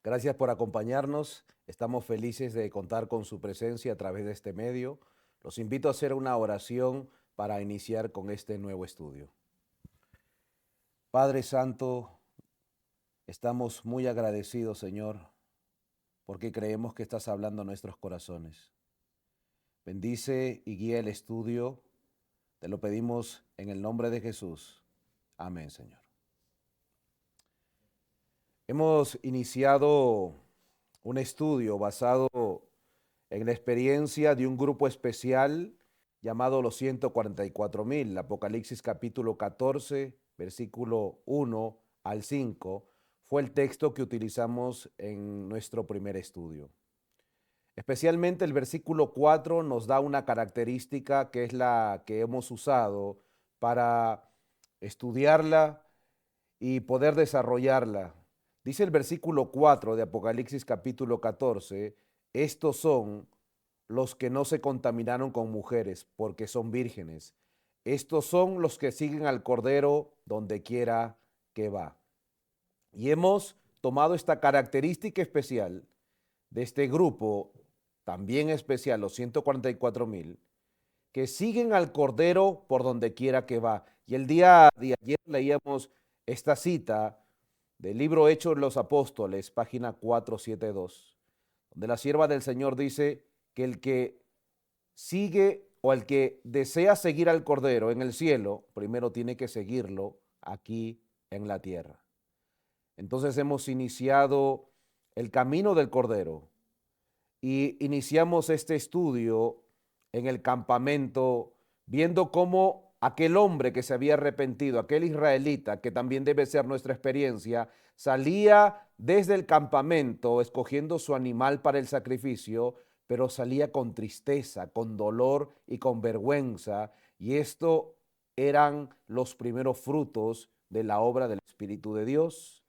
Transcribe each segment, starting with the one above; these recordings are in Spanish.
Gracias por acompañarnos. Estamos felices de contar con su presencia a través de este medio. Los invito a hacer una oración para iniciar con este nuevo estudio. Padre Santo, estamos muy agradecidos, Señor, porque creemos que estás hablando a nuestros corazones. Bendice y guía el estudio. Te lo pedimos en el nombre de Jesús. Amén, Señor. Hemos iniciado un estudio basado en la experiencia de un grupo especial llamado los 144,000, Apocalipsis capítulo 14, versículo 1 al 5, fue el texto que utilizamos en nuestro primer estudio. Especialmente el versículo 4 nos da una característica que es la que hemos usado para estudiarla y poder desarrollarla. Dice el versículo 4 de Apocalipsis capítulo 14, estos son los que no se contaminaron con mujeres, porque son vírgenes. Estos son los que siguen al Cordero donde quiera que va. Y hemos tomado esta característica especial de este grupo, también especial, los 144,000, que siguen al Cordero por donde quiera que va. Y el día de ayer leíamos esta cita del libro Hechos de los Apóstoles, página 472, donde la sierva del Señor dice que el que sigue o el que desea seguir al Cordero en el cielo, primero tiene que seguirlo aquí en la tierra. Entonces hemos iniciado el camino del Cordero y iniciamos este estudio en el campamento, viendo cómo aquel hombre que se había arrepentido, aquel israelita, que también debe ser nuestra experiencia, salía desde el campamento escogiendo su animal para el sacrificio, pero salía con tristeza, con dolor y con vergüenza. Y esto eran los primeros frutos de la obra del Espíritu de Dios.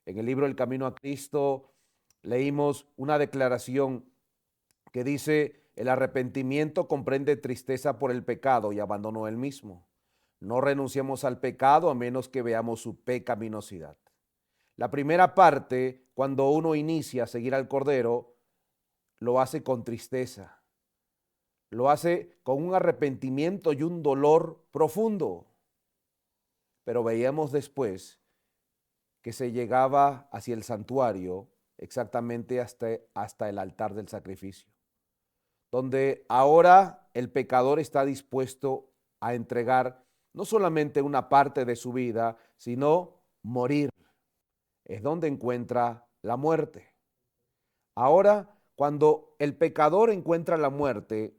En el libro El Camino a Cristo leímos una declaración que dice, el arrepentimiento comprende tristeza por el pecado y abandono del mismo. No renunciemos al pecado a menos que veamos su pecaminosidad. La primera parte, cuando uno inicia a seguir al Cordero, lo hace con tristeza, lo hace con un arrepentimiento y un dolor profundo. Pero veíamos después que se llegaba hacia el santuario, exactamente hasta el altar del sacrificio, donde ahora el pecador está dispuesto a entregar no solamente una parte de su vida, sino morir. Es donde encuentra la muerte. Ahora, cuando el pecador encuentra la muerte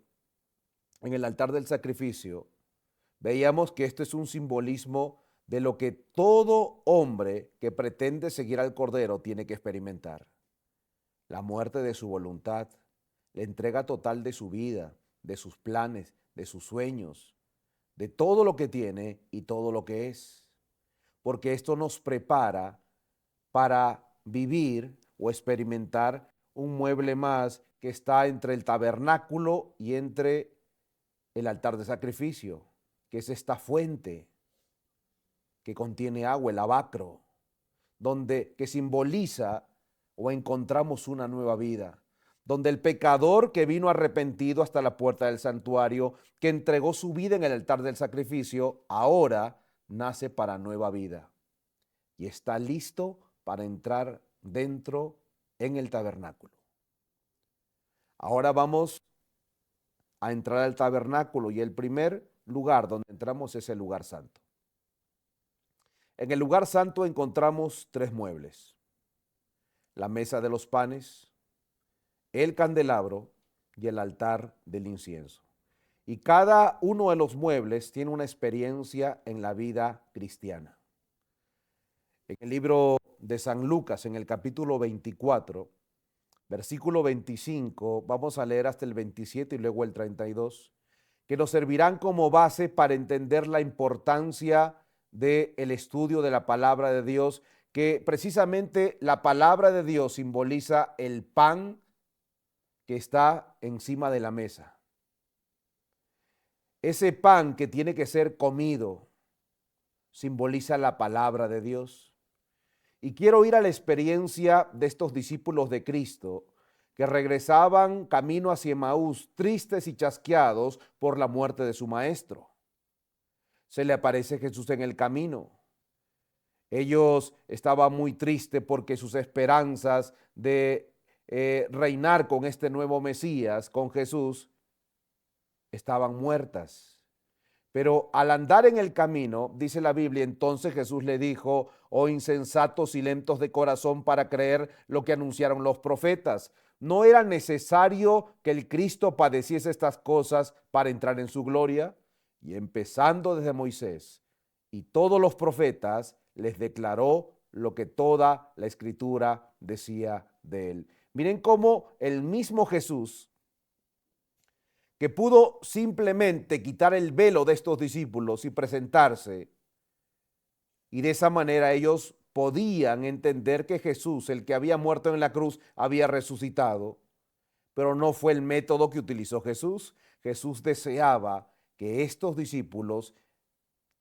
en el altar del sacrificio, veíamos que esto es un simbolismo de lo que todo hombre que pretende seguir al Cordero tiene que experimentar. La muerte de su voluntad, la entrega total de su vida, de sus planes, de sus sueños, de todo lo que tiene y todo lo que es. Porque esto nos prepara para vivir o experimentar un mueble más que está entre el tabernáculo y entre el altar de sacrificio, que es esta fuente que contiene agua, el lavacro, donde que simboliza o encontramos una nueva vida, donde el pecador que vino arrepentido hasta la puerta del santuario, que entregó su vida en el altar del sacrificio, ahora nace para nueva vida y está listo para entrar dentro en el tabernáculo. Ahora vamos a entrar al tabernáculo y el primer lugar donde entramos es el lugar santo. En el lugar santo encontramos tres muebles: la mesa de los panes, el candelabro y el altar del incienso. Y cada uno de los muebles tiene una experiencia en la vida cristiana. En el libro de San Lucas, en el capítulo 24, versículo 25, vamos a leer hasta el 27 y luego el 32, que nos servirán como base para entender la importancia del estudio de la palabra de Dios, que precisamente la palabra de Dios simboliza el pan que está encima de la mesa. Ese pan que tiene que ser comido simboliza la palabra de Dios. Y quiero ir a la experiencia de estos discípulos de Cristo que regresaban camino hacia Emaús, tristes y chasqueados por la muerte de su maestro. Se le aparece Jesús en el camino. Ellos estaban muy tristes porque sus esperanzas de reinar con este nuevo Mesías, con Jesús, estaban muertas. Pero al andar en el camino, dice la Biblia, entonces Jesús le dijo: oh insensatos y lentos de corazón para creer lo que anunciaron los profetas. ¿No era necesario que el Cristo padeciese estas cosas para entrar en su gloria? Y empezando desde Moisés y todos los profetas, les declaró lo que toda la Escritura decía de él. Miren cómo el mismo Jesús, que pudo simplemente quitar el velo de estos discípulos y presentarse, y de esa manera ellos podían entender que Jesús, el que había muerto en la cruz, había resucitado. Pero no fue el método que utilizó Jesús. Jesús deseaba que estos discípulos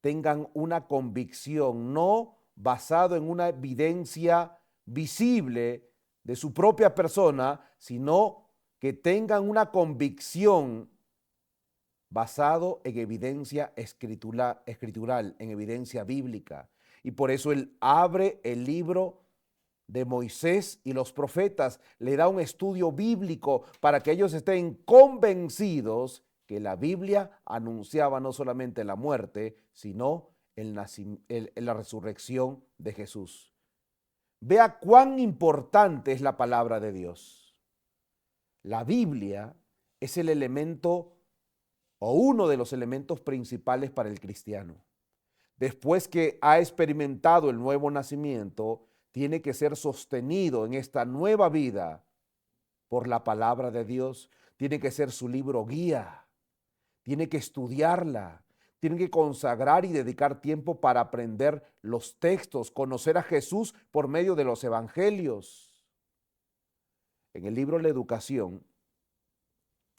tengan una convicción no basado en una evidencia visible de su propia persona, sino que tengan una convicción basado en evidencia escritural, en evidencia bíblica. Y por eso él abre el libro de Moisés y los profetas, le da un estudio bíblico para que ellos estén convencidos que la Biblia anunciaba no solamente la muerte, sino la resurrección de Jesús. Vea cuán importante es la palabra de Dios. La Biblia es el elemento o uno de los elementos principales para el cristiano. Después que ha experimentado el nuevo nacimiento, tiene que ser sostenido en esta nueva vida por la palabra de Dios. Tiene que ser su libro guía. Tiene que estudiarla. Tiene que consagrar y dedicar tiempo para aprender los textos, conocer a Jesús por medio de los evangelios. En el libro La Educación,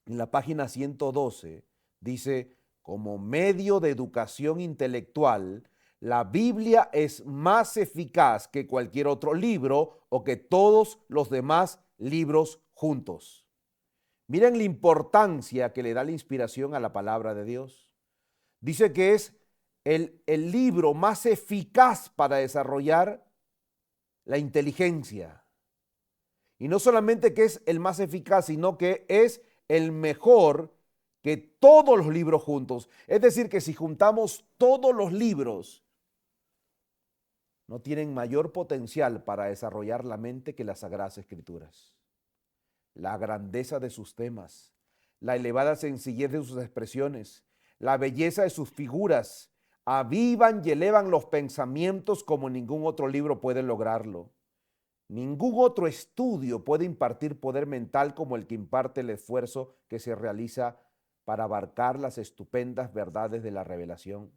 en la página 112, dice: como medio de educación intelectual, la Biblia es más eficaz que cualquier otro libro o que todos los demás libros juntos. Miren la importancia que le da la inspiración a la palabra de Dios. Dice que es el libro más eficaz para desarrollar la inteligencia. Y no solamente que es el más eficaz, sino que es el mejor que todos los libros juntos. Es decir, que si juntamos todos los libros, no tienen mayor potencial para desarrollar la mente que las Sagradas Escrituras. La grandeza de sus temas, la elevada sencillez de sus expresiones, la belleza de sus figuras, avivan y elevan los pensamientos como ningún otro libro puede lograrlo. Ningún otro estudio puede impartir poder mental como el que imparte el esfuerzo que se realiza para abarcar las estupendas verdades de la revelación.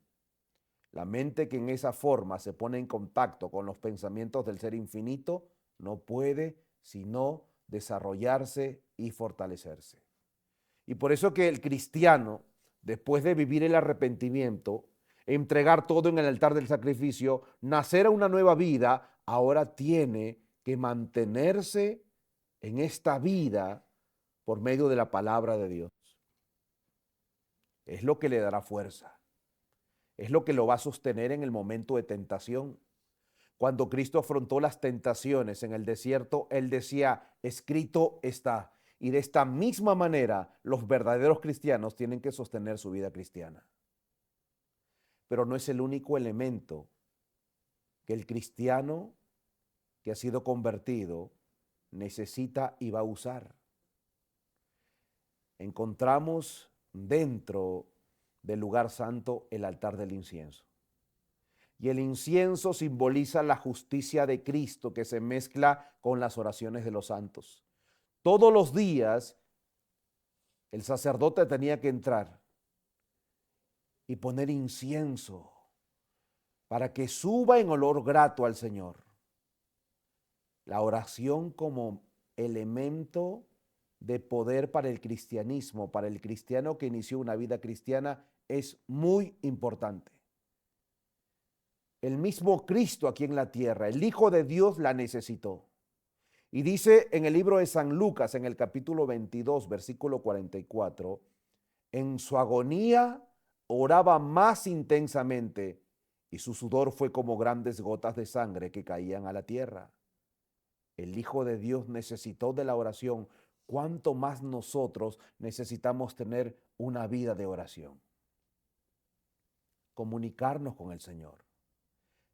La mente que en esa forma se pone en contacto con los pensamientos del ser infinito no puede sino desarrollarse y fortalecerse. Y por eso que el cristiano, después de vivir el arrepentimiento, entregar todo en el altar del sacrificio, nacer a una nueva vida, ahora tiene que mantenerse en esta vida por medio de la palabra de Dios. Es lo que le dará fuerza. Es lo que lo va a sostener en el momento de tentación. Cuando Cristo afrontó las tentaciones en el desierto, Él decía: escrito está. Y de esta misma manera, los verdaderos cristianos tienen que sostener su vida cristiana. Pero no es el único elemento que el cristiano que ha sido convertido necesita y va a usar. Encontramos dentro del lugar santo el altar del incienso. Y el incienso simboliza la justicia de Cristo que se mezcla con las oraciones de los santos. Todos los días el sacerdote tenía que entrar y poner incienso para que suba en olor grato al Señor. La oración como elemento de poder para el cristianismo, para el cristiano que inició una vida cristiana, es muy importante. el mismo Cristo aquí en la tierra, el Hijo de Dios, la necesitó. Y dice en el libro de San Lucas, en el capítulo 22, versículo 44, en su agonía oraba más intensamente y su sudor fue como grandes gotas de sangre que caían a la tierra. El Hijo de Dios necesitó de la oración. ¿Cuánto más nosotros necesitamos tener una vida de oración? Comunicarnos con el Señor,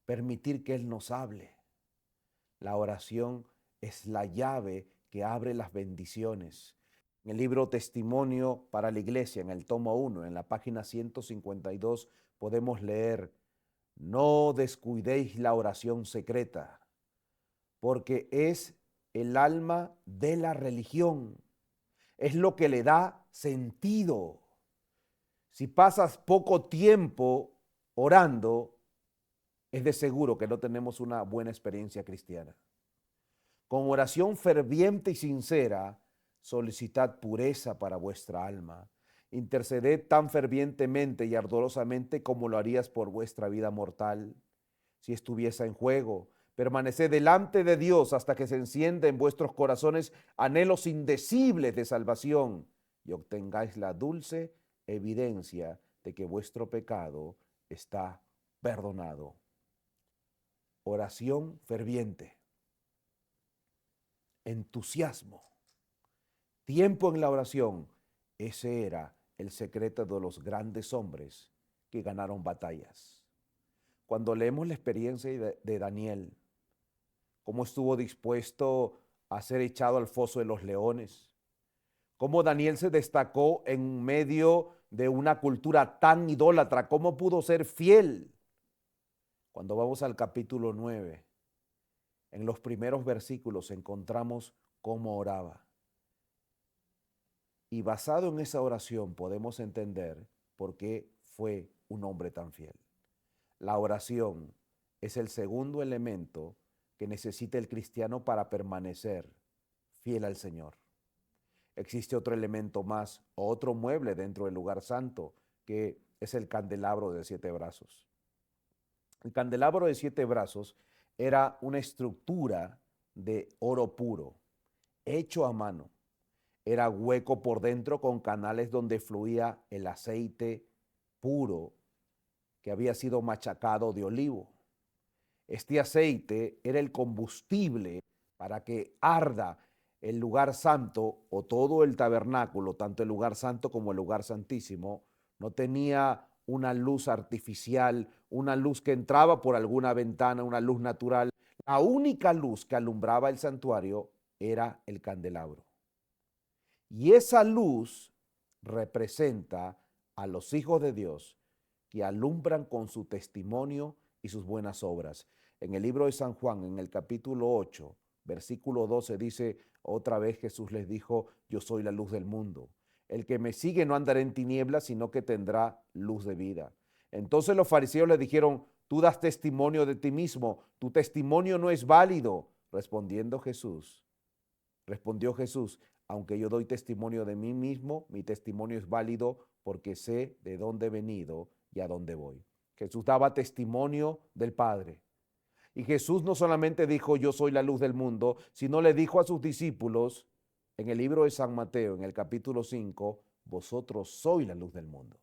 permitir que Él nos hable. La oración es la llave que abre las bendiciones. En el libro Testimonio para la Iglesia, en el tomo 1, en la página 152, podemos leer: no descuidéis la oración secreta, porque es el alma de la religión, es lo que le da sentido. Si pasas poco tiempo orando, es de seguro que no tenemos una buena experiencia cristiana. Con oración ferviente y sincera, solicitad pureza para vuestra alma. Interceded tan fervientemente y ardorosamente como lo harías por vuestra vida mortal. Si estuviese en juego, permaneced delante de Dios hasta que se encienda en vuestros corazones anhelos indecibles de salvación y obtengáis la dulce evidencia de que vuestro pecado está perdonado. Oración ferviente, entusiasmo, tiempo en la oración. Ese era el secreto de los grandes hombres que ganaron batallas. Cuando leemos la experiencia de Daniel, cómo estuvo dispuesto a ser echado al foso de los leones, cómo Daniel se destacó en medio de una cultura tan idólatra, cómo pudo ser fiel. Cuando vamos al capítulo 9, en los primeros versículos encontramos cómo oraba. Y basado en esa oración podemos entender por qué fue un hombre tan fiel. La oración es el segundo elemento que necesita el cristiano para permanecer fiel al Señor. Existe otro elemento más, otro mueble dentro del lugar santo, que es el candelabro de 7 brazos. El candelabro de 7 brazos era una estructura de oro puro, hecho a mano. Era hueco por dentro con canales donde fluía el aceite puro que había sido machacado de olivo. Este aceite era el combustible para que arda el lugar santo o todo el tabernáculo, tanto el lugar santo como el lugar santísimo. No tenía una luz artificial, una luz que entraba por alguna ventana, una luz natural. La única luz que alumbraba el santuario era el candelabro. Y esa luz representa a los hijos de Dios que alumbran con su testimonio y sus buenas obras. En el libro de San Juan, en el capítulo 8, versículo 12, dice: otra vez Jesús les dijo: yo soy la luz del mundo. El que me sigue no andará en tinieblas, sino que tendrá luz de vida. Entonces los fariseos le dijeron: tú das testimonio de ti mismo, tu testimonio no es válido. Respondió Jesús: aunque yo doy testimonio de mí mismo, mi testimonio es válido porque sé de dónde he venido y a dónde voy. Jesús daba testimonio del Padre. Y Jesús no solamente dijo: yo soy la luz del mundo, sino le dijo a sus discípulos en el libro de San Mateo, en el capítulo 5, vosotros sois la luz del mundo.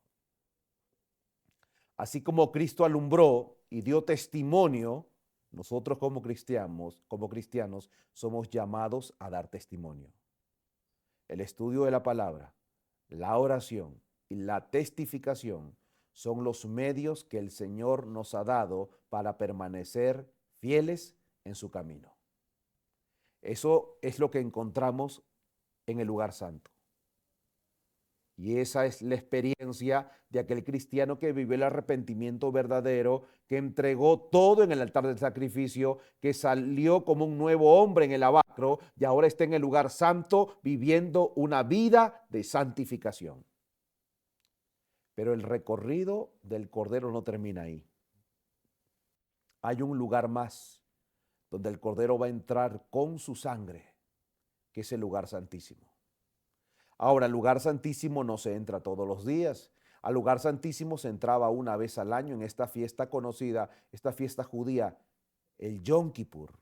Así como Cristo alumbró y dio testimonio, nosotros como cristianos somos llamados a dar testimonio. El estudio de la palabra, la oración y la testificación son los medios que el Señor nos ha dado para permanecer fieles en su camino. Eso es lo que encontramos en el lugar santo. Y esa es la experiencia de aquel cristiano que vivió el arrepentimiento verdadero, que entregó todo en el altar del sacrificio, que salió como un nuevo hombre en el lavacro y ahora está en el lugar santo viviendo una vida de santificación. Pero el recorrido del Cordero no termina ahí. Hay un lugar más donde el Cordero va a entrar con su sangre, que es el lugar santísimo. Ahora, el lugar santísimo no se entra todos los días. Al lugar santísimo se entraba una vez al año en esta fiesta conocida, esta fiesta judía, el Yom Kippur,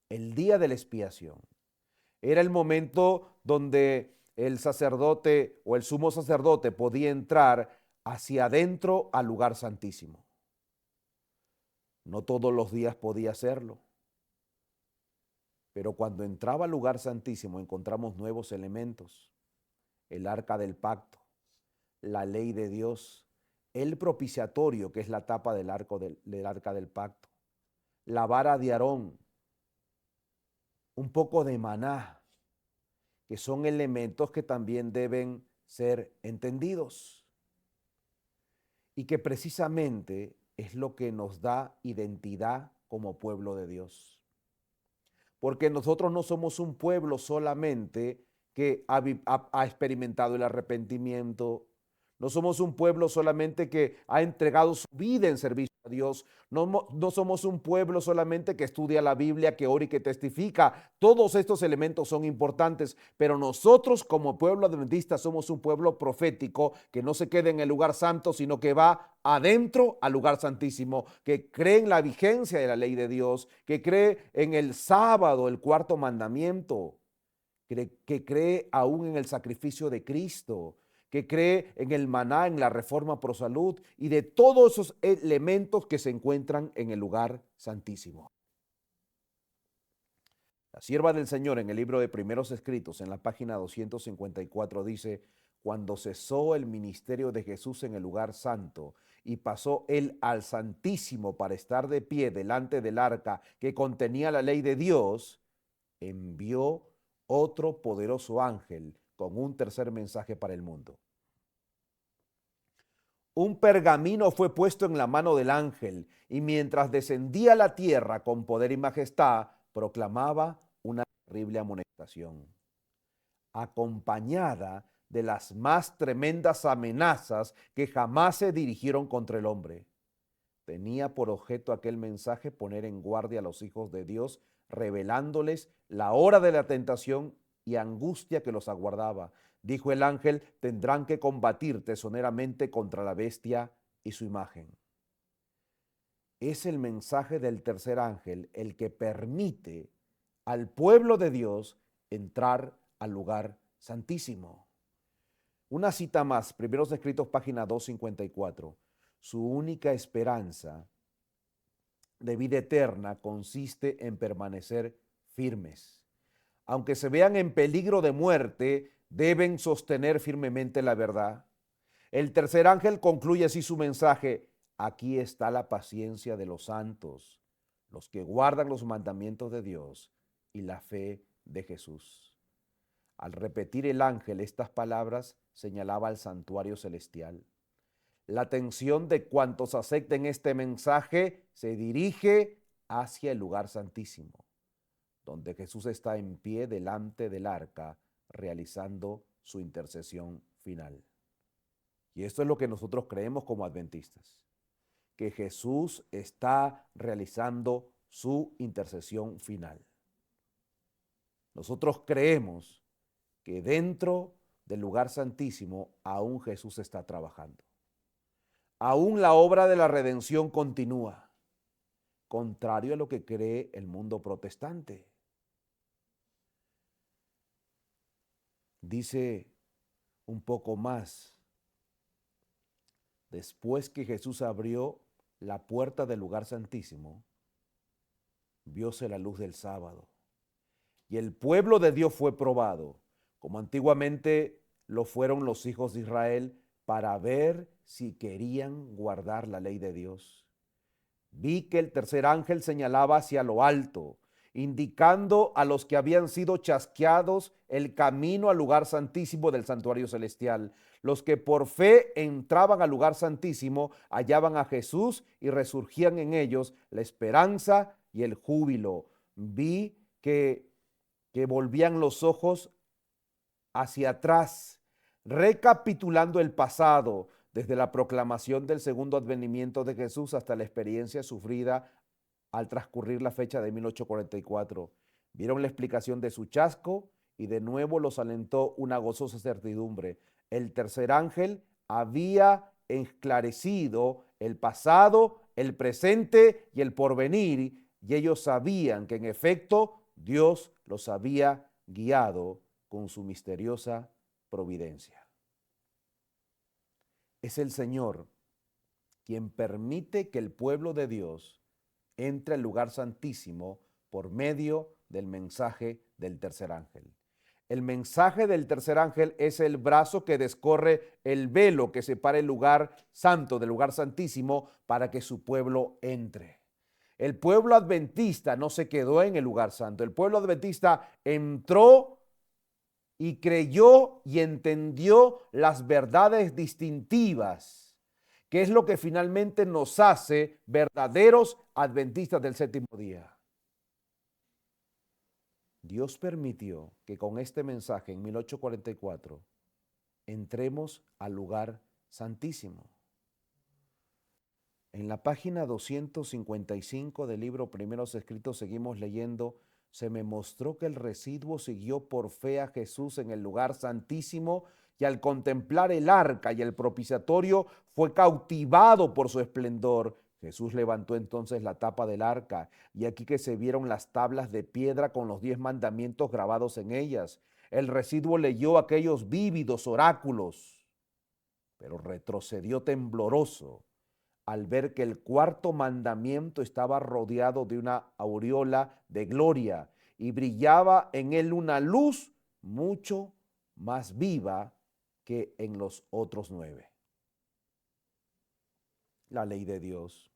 el día de la expiación. Era el momento donde el sacerdote o el sumo sacerdote podía entrar hacia adentro al lugar santísimo. No todos los días podía hacerlo, pero cuando entraba al lugar santísimo encontramos nuevos elementos: el arca del pacto, la ley de Dios, el propiciatorio, que es la tapa del arca del pacto, la vara de Aarón, un poco de maná, que son elementos que también deben ser entendidos y que precisamente es lo que nos da identidad como pueblo de Dios. Porque nosotros no somos un pueblo solamente que ha experimentado el arrepentimiento. No somos un pueblo solamente que ha entregado su vida en servicio a Dios. No somos un pueblo solamente que estudia la Biblia, que ora y que testifica. Todos estos elementos son importantes, pero nosotros como pueblo adventista somos un pueblo profético que no se queda en el lugar santo, sino que va adentro al lugar santísimo, que cree en la vigencia de la ley de Dios, que cree en el sábado, el cuarto mandamiento, que cree aún en el sacrificio de Cristo, que cree en el maná, en la reforma pro salud y de todos esos elementos que se encuentran en el lugar santísimo. La sierva del Señor en el libro de Primeros Escritos, en la página 254, dice: cuando cesó el ministerio de Jesús en el lugar santo y pasó él al Santísimo para estar de pie delante del arca que contenía la ley de Dios, envió otro poderoso ángel con un tercer mensaje para el mundo. Un pergamino fue puesto en la mano del ángel y mientras descendía a la tierra con poder y majestad, proclamaba una terrible amonestación, acompañada de las más tremendas amenazas que jamás se dirigieron contra el hombre. Tenía por objeto aquel mensaje poner en guardia a los hijos de Dios, revelándoles la hora de la tentación y angustia que los aguardaba. Dijo el ángel: tendrán que combatir tesoneramente contra la bestia y su imagen. Es el mensaje del tercer ángel el que permite al pueblo de Dios entrar al lugar santísimo. Una cita más, Primeros Escritos, página 254. Su única esperanza de vida eterna consiste en permanecer firmes. Aunque se vean en peligro de muerte, deben sostener firmemente la verdad. El tercer ángel concluye así su mensaje: aquí está la paciencia de los santos, los que guardan los mandamientos de Dios y la fe de Jesús. Al repetir el ángel estas palabras, señalaba al santuario celestial. La atención de cuantos acepten este mensaje se dirige hacia el lugar santísimo, donde Jesús está en pie delante del arca, realizando su intercesión final. Y esto es lo que nosotros creemos como adventistas, que Jesús está realizando su intercesión final. Nosotros creemos que dentro del lugar santísimo aún Jesús está trabajando. Aún la obra de la redención continúa, contrario a lo que cree el mundo protestante. Dice un poco más: después que Jesús abrió la puerta del lugar santísimo, vióse la luz del sábado, y el pueblo de Dios fue probado, como antiguamente lo fueron los hijos de Israel, para ver si querían guardar la ley de Dios. Vi que el tercer ángel señalaba hacia lo alto, indicando a los que habían sido chasqueados el camino al lugar santísimo del santuario celestial. Los que por fe entraban al lugar santísimo hallaban a Jesús y resurgían en ellos la esperanza y el júbilo. Vi que volvían los ojos hacia atrás, recapitulando el pasado, desde la proclamación del segundo advenimiento de Jesús hasta la experiencia sufrida al transcurrir la fecha de 1844. Vieron la explicación de su chasco y de nuevo los alentó una gozosa certidumbre. El tercer ángel había esclarecido el pasado, el presente y el porvenir, y ellos sabían que en efecto Dios los había guiado con su misteriosa providencia. Es el Señor quien permite que el pueblo de Dios entre al lugar santísimo por medio del mensaje del tercer ángel. El mensaje del tercer ángel es el brazo que descorre el velo que separa el lugar santo del lugar santísimo para que su pueblo entre. El pueblo adventista no se quedó en el lugar santo. El pueblo adventista entró y creyó y entendió las verdades distintivas, que es lo que finalmente nos hace verdaderos adventistas del séptimo día. Dios permitió que con este mensaje en 1844 entremos al lugar santísimo. En la página 255 del libro Primeros Escritos seguimos leyendo: se me mostró que el residuo siguió por fe a Jesús en el lugar santísimo, y al contemplar el arca y el propiciatorio fue cautivado por su esplendor. Jesús levantó entonces la tapa del arca, y aquí que se vieron las tablas de piedra con los 10 mandamientos grabados en ellas. El residuo leyó aquellos vívidos oráculos, pero retrocedió tembloroso al ver que el cuarto mandamiento estaba rodeado de una aureola de gloria y brillaba en él una luz mucho más viva que en los otros 9. La ley de Dios,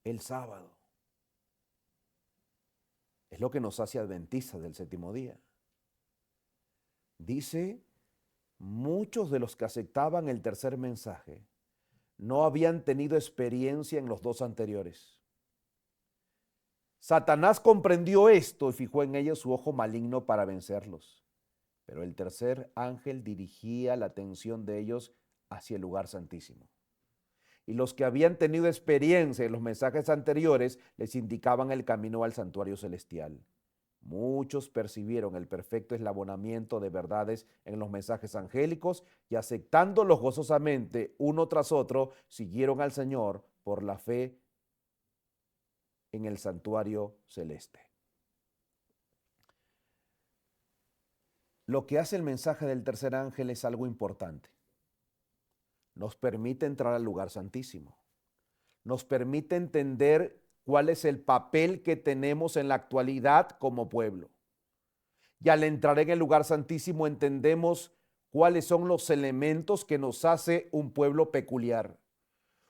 el sábado, es lo que nos hace adventistas del séptimo día. Dice, muchos de los que aceptaban el tercer mensaje no habían tenido experiencia en los 2 anteriores. Satanás comprendió esto y fijó en ellos su ojo maligno para vencerlos. Pero el tercer ángel dirigía la atención de ellos hacia el lugar santísimo. Y los que habían tenido experiencia en los mensajes anteriores les indicaban el camino al santuario celestial. Muchos percibieron el perfecto eslabonamiento de verdades en los mensajes angélicos y, aceptándolos gozosamente uno tras otro, siguieron al Señor por la fe en el santuario celeste. Lo que hace el mensaje del tercer ángel es algo importante. Nos permite entrar al lugar santísimo. Nos permite entender cuál es el papel que tenemos en la actualidad como pueblo. Y al entrar en el lugar santísimo entendemos cuáles son los elementos que nos hace un pueblo peculiar.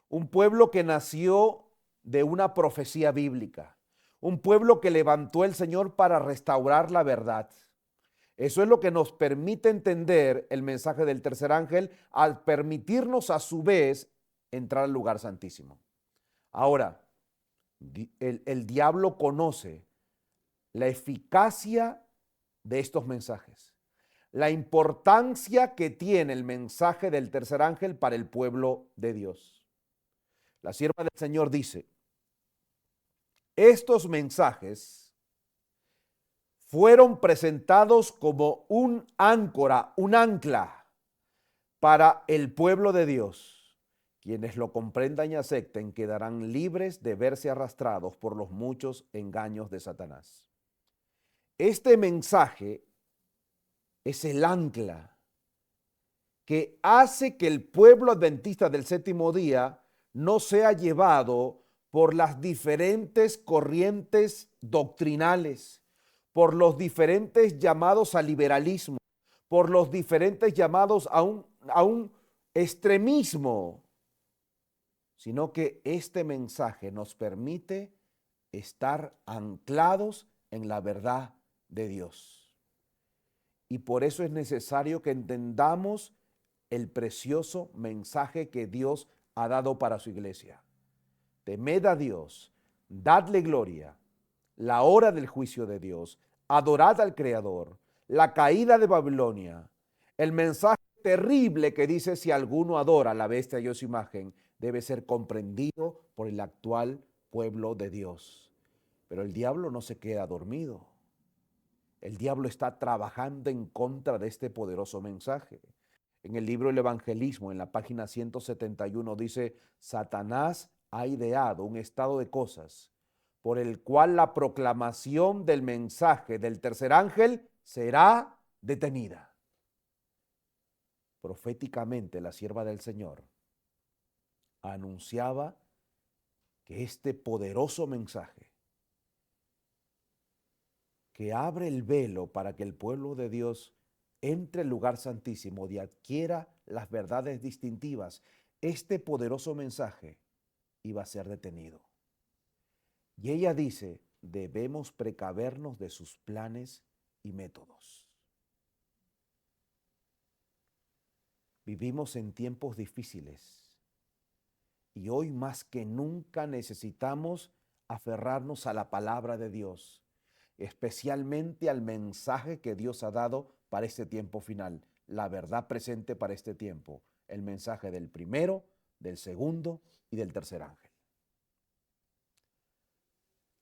Un pueblo que nació de una profecía bíblica. Un pueblo que levantó el Señor para restaurar la verdad. Eso es lo que nos permite entender el mensaje del tercer ángel, al permitirnos a su vez entrar al lugar santísimo. Ahora, el diablo conoce la eficacia de estos mensajes, la importancia que tiene el mensaje del tercer ángel para el pueblo de Dios. La sierva del Señor dice, estos mensajes fueron presentados como un áncora, un ancla para el pueblo de Dios. Quienes lo comprendan y acepten quedarán libres de verse arrastrados por los muchos engaños de Satanás. Este mensaje es el ancla que hace que el pueblo adventista del séptimo día no sea llevado por las diferentes corrientes doctrinales, por los diferentes llamados al liberalismo, por los diferentes llamados a un extremismo, sino que este mensaje nos permite estar anclados en la verdad de Dios. Y por eso es necesario que entendamos el precioso mensaje que Dios ha dado para su iglesia. Temed a Dios, dadle gloria, la hora del juicio de Dios, adorad al Creador, la caída de Babilonia, el mensaje terrible que dice: si alguno adora a la bestia y a su imagen, debe ser comprendido por el actual pueblo de Dios. Pero el diablo no se queda dormido. El diablo está trabajando en contra de este poderoso mensaje. en el libro El Evangelismo, en la página 171, dice: Satanás ha ideado un estado de cosas por el cual la proclamación del mensaje del tercer ángel será detenida. Proféticamente, la sierva del Señor anunciaba que este poderoso mensaje que abre el velo para que el pueblo de Dios entre al lugar santísimo y adquiera las verdades distintivas, este poderoso mensaje iba a ser detenido. Y ella dice: debemos precavernos de sus planes y métodos. Vivimos en tiempos difíciles y hoy más que nunca necesitamos aferrarnos a la palabra de Dios, especialmente al mensaje que Dios ha dado para este tiempo final, la verdad presente para este tiempo, el mensaje del primero, del segundo y del tercer ángel.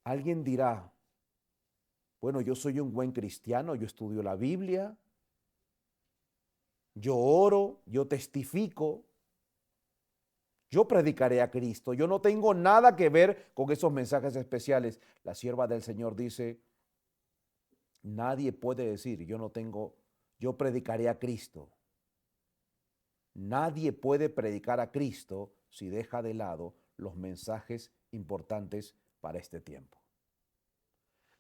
Alguien dirá: bueno, yo soy un buen cristiano, yo estudio la Biblia, yo oro, yo testifico, yo predicaré a Cristo, yo no tengo nada que ver con esos mensajes especiales. La sierva del Señor dice: nadie puede decir yo predicaré a Cristo. Nadie puede predicar a Cristo si deja de lado los mensajes importantes para este tiempo.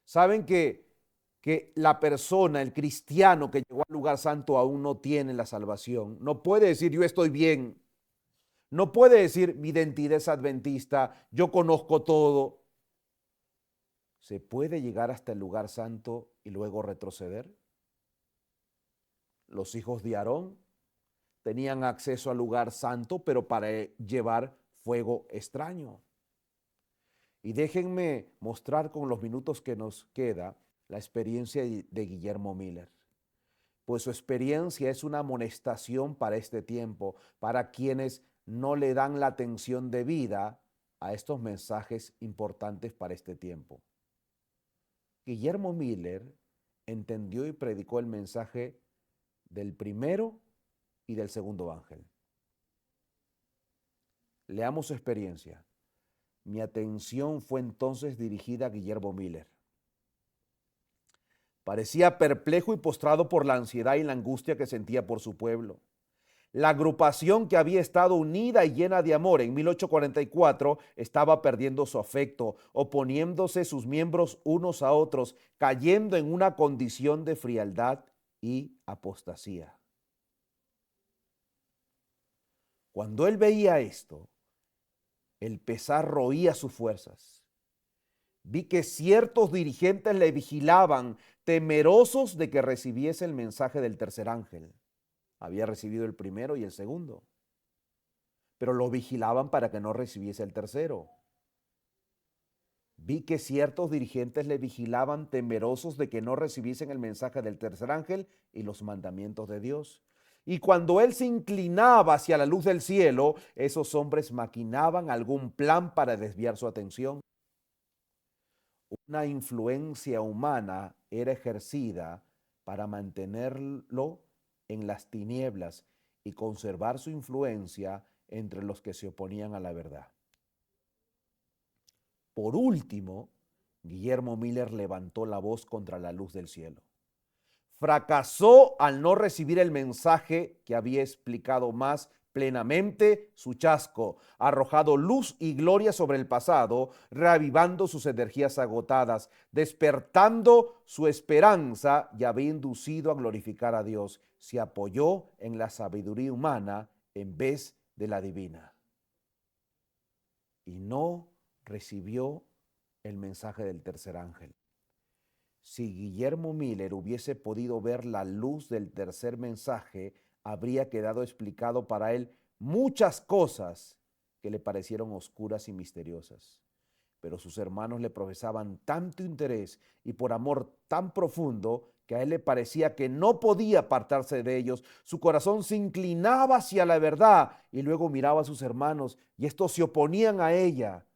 Saben que la persona, el cristiano que llegó al lugar santo aún no tiene la salvación. No puede decir yo estoy bien. No puede decir mi identidad es adventista, yo conozco todo. ¿Se puede llegar hasta el lugar santo y luego retroceder? Los hijos de Aarón tenían acceso al lugar santo, pero para llevar fuego extraño. Y déjenme mostrar con los minutos que nos queda la experiencia de Guillermo Miller. Pues su experiencia es una amonestación para este tiempo, para quienes no le dan la atención debida a estos mensajes importantes para este tiempo. Guillermo Miller entendió y predicó el mensaje del primero y del segundo ángel. Leamos su experiencia. Mi atención fue entonces dirigida a Guillermo Miller. Parecía perplejo y postrado por la ansiedad y la angustia que sentía por su pueblo. La agrupación que había estado unida y llena de amor en 1844 estaba perdiendo su afecto, oponiéndose sus miembros unos a otros, cayendo en una condición de frialdad y apostasía. Cuando él veía esto, el pesar roía sus fuerzas. Vi que ciertos dirigentes le vigilaban, temerosos de que recibiese el mensaje del tercer ángel. Había recibido el primero y el segundo, pero lo vigilaban para que no recibiese el tercero. Vi que ciertos dirigentes le vigilaban, temerosos de que no recibiesen el mensaje del tercer ángel y los mandamientos de Dios. Y cuando él se inclinaba hacia la luz del cielo, esos hombres maquinaban algún plan para desviar su atención. Una influencia humana era ejercida para mantenerlo en las tinieblas y conservar su influencia entre los que se oponían a la verdad. Por último, Guillermo Miller levantó la voz contra la luz del cielo. Fracasó al no recibir el mensaje que había explicado más plenamente su chasco, arrojado luz y gloria sobre el pasado, reavivando sus energías agotadas, despertando su esperanza y había inducido a glorificar a Dios. Se apoyó en la sabiduría humana en vez de la divina. Y no recibió el mensaje del tercer ángel. Si Guillermo Miller hubiese podido ver la luz del tercer mensaje, habría quedado explicado para él muchas cosas que le parecieron oscuras y misteriosas. Pero sus hermanos le profesaban tanto interés y por amor tan profundo que a él le parecía que no podía apartarse de ellos. Su corazón se inclinaba hacia la verdad y luego miraba a sus hermanos y estos se oponían a ella.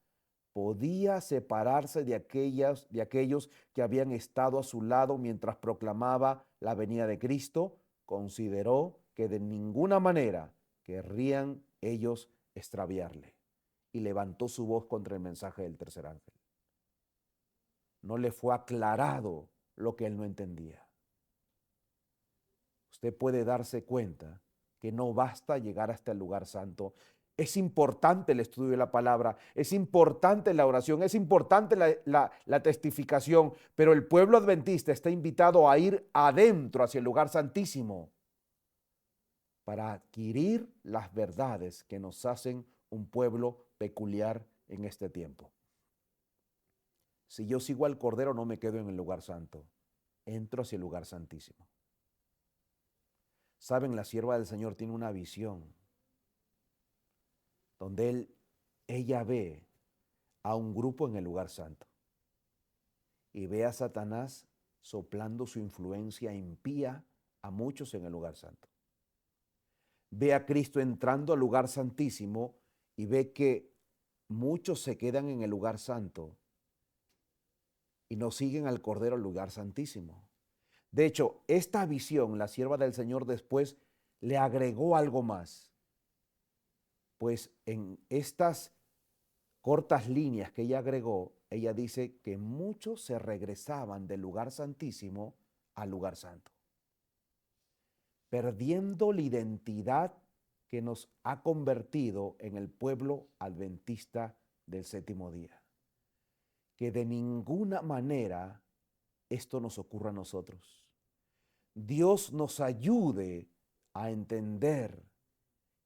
Podía separarse de aquellos que habían estado a su lado mientras proclamaba la venida de Cristo. Consideró que de ninguna manera querrían ellos extraviarle. Y levantó su voz contra el mensaje del tercer ángel. No le fue aclarado lo que él no entendía. Usted puede darse cuenta que no basta llegar hasta el lugar santo. Es importante el estudio de la palabra, es importante la oración, es importante la testificación, pero el pueblo adventista está invitado a ir adentro hacia el lugar santísimo para adquirir las verdades que nos hacen un pueblo peculiar en este tiempo. Si yo sigo al Cordero, no me quedo en el lugar santo, entro hacia el lugar santísimo. Saben, la sierva del Señor tiene una visión donde ella ve a un grupo en el lugar santo y ve a Satanás soplando su influencia impía a muchos en el lugar santo. Ve a Cristo entrando al lugar santísimo y ve que muchos se quedan en el lugar santo y no siguen al Cordero al lugar santísimo. De hecho, esta visión, la sierva del Señor después le agregó algo más. Pues en estas cortas líneas que ella agregó, ella dice que muchos se regresaban del lugar santísimo al lugar santo, perdiendo la identidad que nos ha convertido en el pueblo adventista del séptimo día. Que de ninguna manera esto nos ocurra a nosotros. Dios nos ayude a entender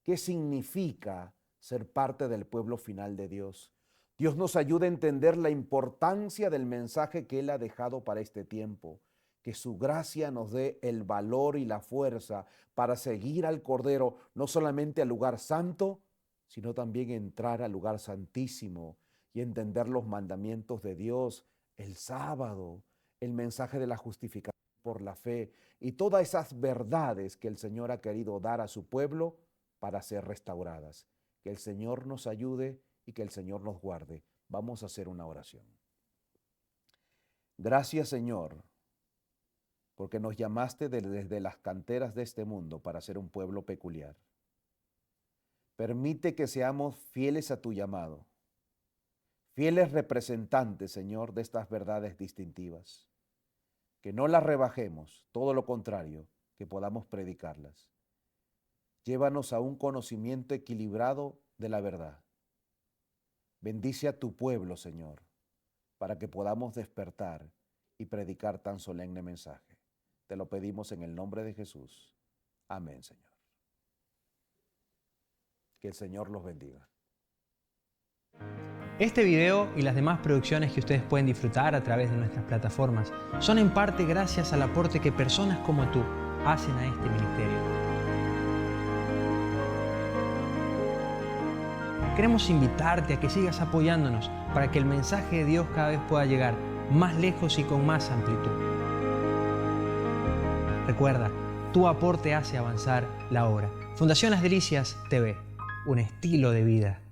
qué significa ser parte del pueblo final de Dios. Dios nos ayude a entender la importancia del mensaje que Él ha dejado para este tiempo. Que su gracia nos dé el valor y la fuerza para seguir al Cordero, no solamente al lugar santo, sino también entrar al lugar santísimo y entender los mandamientos de Dios, el sábado, el mensaje de la justificación por la fe y todas esas verdades que el Señor ha querido dar a su pueblo para ser restauradas. Que el Señor nos ayude y que el Señor nos guarde. Vamos a hacer una oración. Gracias, Señor, porque nos llamaste desde las canteras de este mundo para ser un pueblo peculiar. Permite que seamos fieles a tu llamado, fieles representantes, Señor, de estas verdades distintivas. Que no las rebajemos, todo lo contrario, que podamos predicarlas. Llévanos a un conocimiento equilibrado de la verdad. Bendice a tu pueblo, Señor, para que podamos despertar y predicar tan solemne mensaje. Te lo pedimos en el nombre de Jesús. Amén, Señor. Que el Señor los bendiga. Este video y las demás producciones que ustedes pueden disfrutar a través de nuestras plataformas son en parte gracias al aporte que personas como tú hacen a este ministerio. Queremos invitarte a que sigas apoyándonos para que el mensaje de Dios cada vez pueda llegar más lejos y con más amplitud. Recuerda, tu aporte hace avanzar la obra. Fundación Las Delicias TV, un estilo de vida.